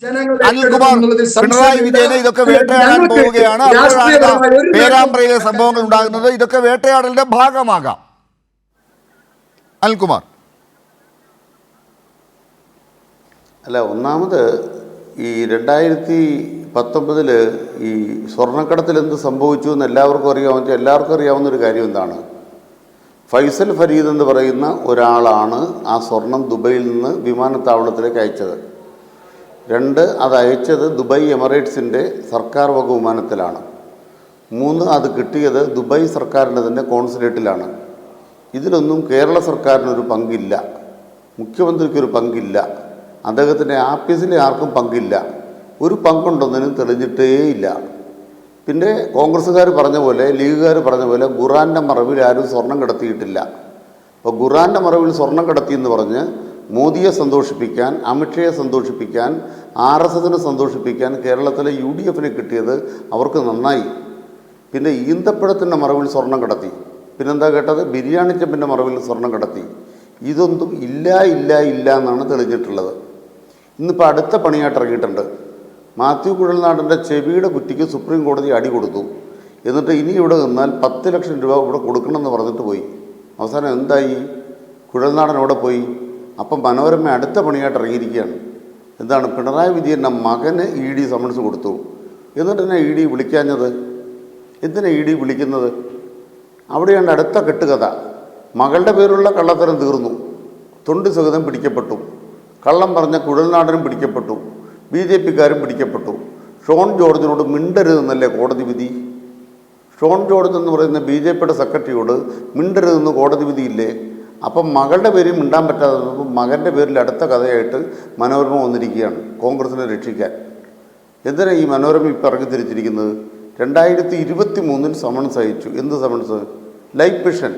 അനിൽകുമാർ, പിണറായി വിജയനെ ഇതൊക്കെ വേട്ടയാടാൻ പോവുകയാണ്, അപ്പോഴാണ് പേരാമ്പ്രയിലെ സംഭവങ്ങൾ ഉണ്ടാകുന്നത്. ഇതൊക്കെ വേട്ടയാടലിന്റെ ഭാഗമാകാം. അനിൽകുമാർ, അല്ല, ഒന്നാമത് ഈ 2019 ഈ സ്വർണ്ണക്കടത്തിൽ എന്ത് സംഭവിച്ചു എന്ന് എല്ലാവർക്കും അറിയാവുന്നൊരു കാര്യം എന്താണ്? ഫൈസൽ ഫരീദ് എന്ന് പറയുന്ന ഒരാളാണ് ആ സ്വർണം ദുബൈയിൽ നിന്ന് വിമാനത്താവളത്തിലേക്ക് അയച്ചത്. 2, അത് അയച്ചത് ദുബായ് എമിറേറ്റ്സിൻ്റെ സർക്കാർ വക വിമാനത്തിലാണ്. 3, അത് കിട്ടിയത് ദുബായ് സർക്കാരിൻ്റെ തന്നെ കോൺസുലേറ്റിലാണ്. ഇതിലൊന്നും കേരള സർക്കാരിനൊരു പങ്കില്ല, മുഖ്യമന്ത്രിക്കൊരു പങ്കില്ല, അദ്ദേഹത്തിൻ്റെ ആഫീസിലെ ആർക്കും പങ്കില്ല. ഒരു പങ്കുണ്ടെന്നതിനും തെളിഞ്ഞിട്ടേയില്ല. പിന്നെ കോൺഗ്രസ്സുകാർ പറഞ്ഞ പോലെ, ലീഗുകാർ പറഞ്ഞ പോലെ ഖുറാൻ്റെ മറവിൽ ആരും സ്വർണം കടത്തിയിട്ടില്ല. അപ്പോൾ ഖുറാൻ്റെ മറവിൽ സ്വർണം കടത്തിയെന്ന് പറഞ്ഞ് മോദിയെ സന്തോഷിപ്പിക്കാൻ, അമിത്ഷയെ സന്തോഷിപ്പിക്കാൻ, RSSനെ സന്തോഷിപ്പിക്കാൻ കേരളത്തിലെ UDFന് കിട്ടിയത് അവർക്ക് നന്നായി. പിന്നെ ഈന്തപ്പഴത്തിൻ്റെ മറവിൽ സ്വർണം കടത്തി. പിന്നെന്താ കേട്ടത്? ബിരിയാണി ചെമ്പിൻ്റെ മറവിൽ സ്വർണം കടത്തി. ഇതൊന്നും ഇല്ല എന്നാണ് തെളിഞ്ഞിട്ടുള്ളത്. ഇന്നിപ്പോൾ അടുത്ത പണിയായിട്ട് ഇറങ്ങിയിട്ടുണ്ട്. മാത്യു കുഴൽനാടൻ്റെ ചെവിയുടെ കുറ്റിക്ക് സുപ്രീം കോടതി അടി കൊടുത്തു. എന്നിട്ട് ഇനി ഇവിടെ നിന്നാൽ 10 ലക്ഷം രൂപ ഇവിടെ കൊടുക്കണമെന്ന് പറഞ്ഞിട്ട് പോയി. അവസാനം എന്തായി? കുഴൽനാടൻ അവിടെ പോയി. അപ്പം മനോരമ അടുത്ത പണിയായിട്ട് ഇറങ്ങിയിരിക്കുകയാണ്. എന്താണ്? പിണറായി വിജയൻ്റെ മകന് ED സമൻസ് കൊടുത്തു. എന്നിട്ട് തന്നെ ED വിളിക്കാഞ്ഞത്? എന്തിനാണ് ED വിളിക്കുന്നത്? അവിടെയാണ് അടുത്ത കെട്ടുകഥ. മകളുടെ പേരുള്ള കള്ളത്തരം തീർന്നു, തൊണ്ടി സഹിതം പിടിക്കപ്പെട്ടു. കള്ളം പറഞ്ഞ കുഴൽനാടനും പിടിക്കപ്പെട്ടു, BJPക്കാരും പിടിക്കപ്പെട്ടു. ഷോൺ ജോർജിനോട് മിണ്ടരുതെന്നല്ലേ കോടതി വിധി? ഷോൺ ജോർജ് എന്ന് പറയുന്ന BJPയുടെ സെക്രട്ടറിയോട് മിണ്ടരുതെന്ന് കോടതി വിധിയില്ലേ? അപ്പം മകളുടെ പേരിൽ മിണ്ടാൻ പറ്റാതെ മകൻ്റെ പേരിൽ അടുത്ത കഥയായിട്ട് മനോരമ വന്നിരിക്കുകയാണ് കോൺഗ്രസിനെ രക്ഷിക്കാൻ. എന്തിനാണ് ഈ മനോരമ ഇപ്പം ഇറങ്ങി തിരിച്ചിരിക്കുന്നത്? 2023 സമൻസ് അയച്ചു. എന്ത് സമൻസ്? Life mission.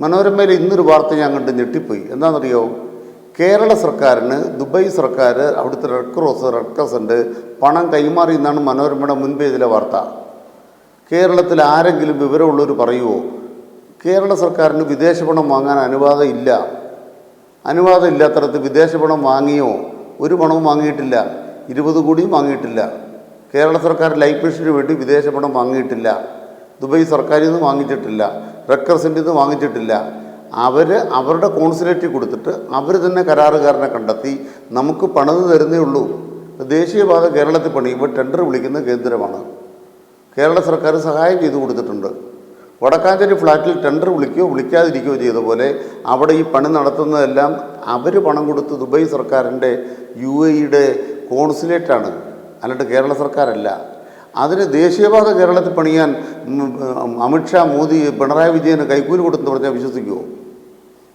മനോരമയിൽ ഇന്നൊരു വാർത്ത ഞാൻ കണ്ട് ഞെട്ടിപ്പോയി. എന്താണെന്നറിയോ? കേരള സർക്കാരിന് ദുബായ് സർക്കാർ, അവിടുത്തെ റെഡ് ക്രസൻറ്റ് പണം കൈമാറി എന്നാണ് മനോരമയുടെ മുൻപേജിലെ വാർത്ത. കേരളത്തിൽ ആരെങ്കിലും വിവരമുള്ളവർ പറയുമോ? കേരള സർക്കാരിന് വിദേശ പണം വാങ്ങാൻ അനുവാദം ഇല്ലാത്തടത്ത് വിദേശ പണം വാങ്ങിയോ? ഒരു പണവും വാങ്ങിയിട്ടില്ല. 20 കോടിയും വാങ്ങിയിട്ടില്ല. കേരള സർക്കാർ ലൈഫ് മിഷന് വേണ്ടി വിദേശ പണം വാങ്ങിയിട്ടില്ല. ദുബായ് സർക്കാരിൽ നിന്ന് വാങ്ങിച്ചിട്ടില്ല, റെഡ് ക്രസൻറ്റിൽ നിന്ന് വാങ്ങിച്ചിട്ടില്ല. അവരുടെ കോൺസുലേറ്റിൽ കൊടുത്തിട്ട് അവർ തന്നെ കരാറുകാരനെ കണ്ടെത്തി നമുക്ക് പണിത് തരുന്നേ ഉള്ളൂ. ദേശീയപാത കേരളത്തിൽ പണിയുമ്പോൾ ടെൻഡർ വിളിക്കുന്ന കേന്ദ്രമാണ്. കേരള സർക്കാർ സഹായം ചെയ്തു കൊടുത്തിട്ടുണ്ട്. വടക്കാഞ്ചേരി ഫ്ലാറ്റിൽ ടെൻഡർ വിളിക്കുകയോ വിളിക്കാതിരിക്കുകയോ ചെയ്ത പോലെ അവിടെ ഈ പണി നടത്തുന്നതെല്ലാം അവർ പണം കൊടുത്ത് ദുബായ് സർക്കാരിൻ്റെ UAEയുടെ കോൺസുലേറ്റാണ്, അല്ലാണ്ട് കേരള സർക്കാരല്ല. അതിന് ദേശീയപാത കേരളത്തിൽ പണിയാൻ അമിത്ഷാ, മോദി, പിണറായി വിജയന് കൈക്കൂലി കൊടുത്തെന്ന് പറഞ്ഞാൽ വിശ്വസിക്കുമോ?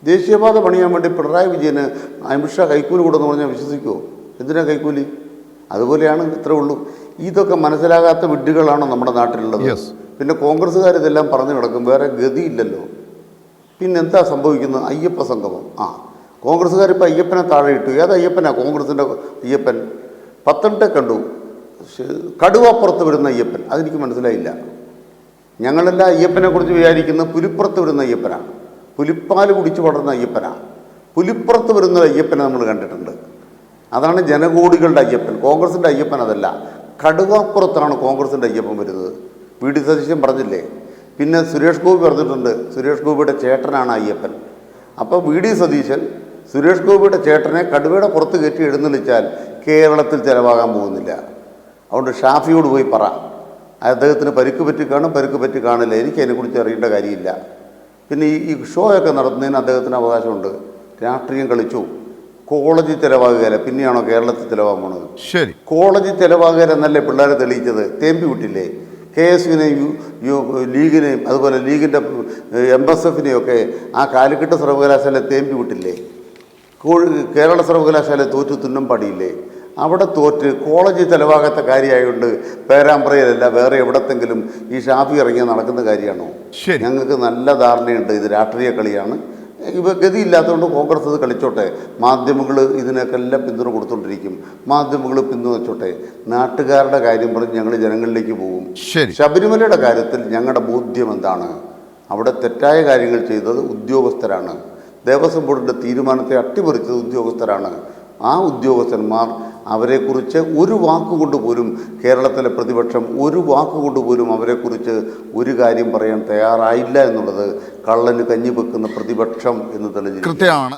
ദേശീയപാത പണിയാൻ വേണ്ടി പിണറായി വിജയന് അമിത്ഷാ കൈക്കൂലി കൊടുത്തെന്ന് പറഞ്ഞാൽ വിശ്വസിക്കുമോ? എന്തിനാ കൈക്കൂലി? അതുപോലെയാണ്. ഇത്രേ ഉള്ളൂ. ഇതൊക്കെ മനസ്സിലാകാത്ത വിഡ്ഢികളാണോ നമ്മുടെ നാട്ടിലുള്ളത്? പിന്നെ കോൺഗ്രസ്സുകാർ ഇതെല്ലാം പറഞ്ഞു കിടക്കും, വേറെ ഗതിയില്ലല്ലോ. പിന്നെന്താ സംഭവിക്കുന്നത്? അയ്യപ്പ സംഗമം. കോൺഗ്രസ്സുകാരിപ്പോൾ അയ്യപ്പനെ താഴെ ഇട്ടു. ഏത് അയ്യപ്പനാ? കോൺഗ്രസിൻ്റെ അയ്യപ്പൻ. പത്തനംതിട്ട കണ്ടു, കടുവപ്പുറത്ത് വരുന്ന അയ്യപ്പൻ. അതെനിക്ക് മനസ്സിലായില്ല. ഞങ്ങളെല്ലാം അയ്യപ്പനെ കുറിച്ച് വിചാരിക്കുന്നത് പുലിപ്പുറത്ത് വരുന്ന അയ്യപ്പനാണ്, പുലിപ്പാൽ കുടിച്ച് വളർന്ന അയ്യപ്പനാണ്. പുലിപ്പുറത്ത് വരുന്ന അയ്യപ്പനെ നമ്മൾ കണ്ടിട്ടുണ്ട്. അതാണ് ജനകോടികളുടെ അയ്യപ്പൻ. കോൺഗ്രസിൻ്റെ അയ്യപ്പൻ അതല്ല. കടുവാപ്പുറത്താണ് കോൺഗ്രസിൻ്റെ അയ്യപ്പൻ വരുന്നത്. VD സതീശൻ പറഞ്ഞില്ലേ? പിന്നെ സുരേഷ് ഗോപി പറഞ്ഞിട്ടുണ്ട്, സുരേഷ് ഗോപിയുടെ ചേട്ടനാണ് അയ്യപ്പൻ. അപ്പോൾ VD സതീശൻ സുരേഷ് ഗോപിയുടെ ചേട്ടനെ കടുവയുടെ പുറത്ത് കയറ്റി എഴുന്നള്ളിച്ചാൽ കേരളത്തിൽ ചിലവാകാൻ പോകുന്നില്ല. അതുകൊണ്ട് ഷാഫിയോട് പോയി പറ, അദ്ദേഹത്തിന് പരിക്ക് പറ്റി കാണില്ല. എനിക്ക് അതിനെക്കുറിച്ച് അറിയേണ്ട കാര്യമില്ല. പിന്നെ ഈ ഷോയൊക്കെ നടത്തുന്നതിന് അദ്ദേഹത്തിന് അവകാശമുണ്ട്. രാഷ്ട്രീയം കളിച്ചു, കോളേജിൽ ചിലവാകുകയല്ല, പിന്നെയാണോ കേരളത്തിൽ ചിലവാകാൻ പോണത്? ശരി, കോളേജിൽ ചിലവാകുകയെന്നല്ലേ പിള്ളേരെ തെളിയിച്ചത്? തേമ്പി വിട്ടില്ലേ? KSUവിനെയും ലീഗിനെയും അതുപോലെ ലീഗിൻ്റെ MSFനെയൊക്കെ ആ കാലിക്കട്ട് സർവകലാശാല തേമ്പി വിട്ടില്ലേ? കേരള സർവകലാശാല തോറ്റു തുന്നം പാടിയില്ലേ? അവിടെ തോറ്റ് കോളേജിൽ ചിലവാകാത്ത കാര്യമായതുകൊണ്ട് പേരാമ്പ്രയിലല്ല വേറെ എവിടത്തെങ്കിലും ഈ ഷാഫി ഇറങ്ങിയാൽ നടക്കുന്ന കാര്യമാണോ? ഞങ്ങൾക്ക് നല്ല ധാരണയുണ്ട് ഇത് രാഷ്ട്രീയ കളിയാണ്. ഇവ ഗതിയില്ലാത്തതുകൊണ്ട് കോൺഗ്രസ് അത് കളിച്ചോട്ടെ. മാധ്യമങ്ങൾ ഇതിനൊക്കെ എല്ലാം പിന്തുണ കൊടുത്തുകൊണ്ടിരിക്കും. മാധ്യമങ്ങൾ പിന്തുണച്ചോട്ടെ. നാട്ടുകാരുടെ കാര്യം പറഞ്ഞ് ഞങ്ങൾ ജനങ്ങളിലേക്ക് പോകും. ശബരിമലയുടെ കാര്യത്തിൽ ഞങ്ങളുടെ ബോധ്യം എന്താണ്? അവിടെ തെറ്റായ കാര്യങ്ങൾ ചെയ്തത് ഉദ്യോഗസ്ഥരാണ്. ദേവസ്വം ബോർഡിൻ്റെ തീരുമാനത്തെ അട്ടിമറിച്ചത് ഉദ്യോഗസ്ഥരാണ്. ആ ഉദ്യോഗസ്ഥന്മാർ അവരെക്കുറിച്ച് ഒരു വാക്കുകൊണ്ട് പോലും കേരളത്തിലെ പ്രതിപക്ഷം ഒരു വാക്കുകൊണ്ട് പോലും അവരെക്കുറിച്ച് ഒരു കാര്യം പറയാൻ തയ്യാറായില്ല എന്നുള്ളത് കള്ളന് കഞ്ഞി വെക്കുന്ന പ്രതിപക്ഷം എന്ന് തെളിഞ്ഞു. കൃത്യമാണ്.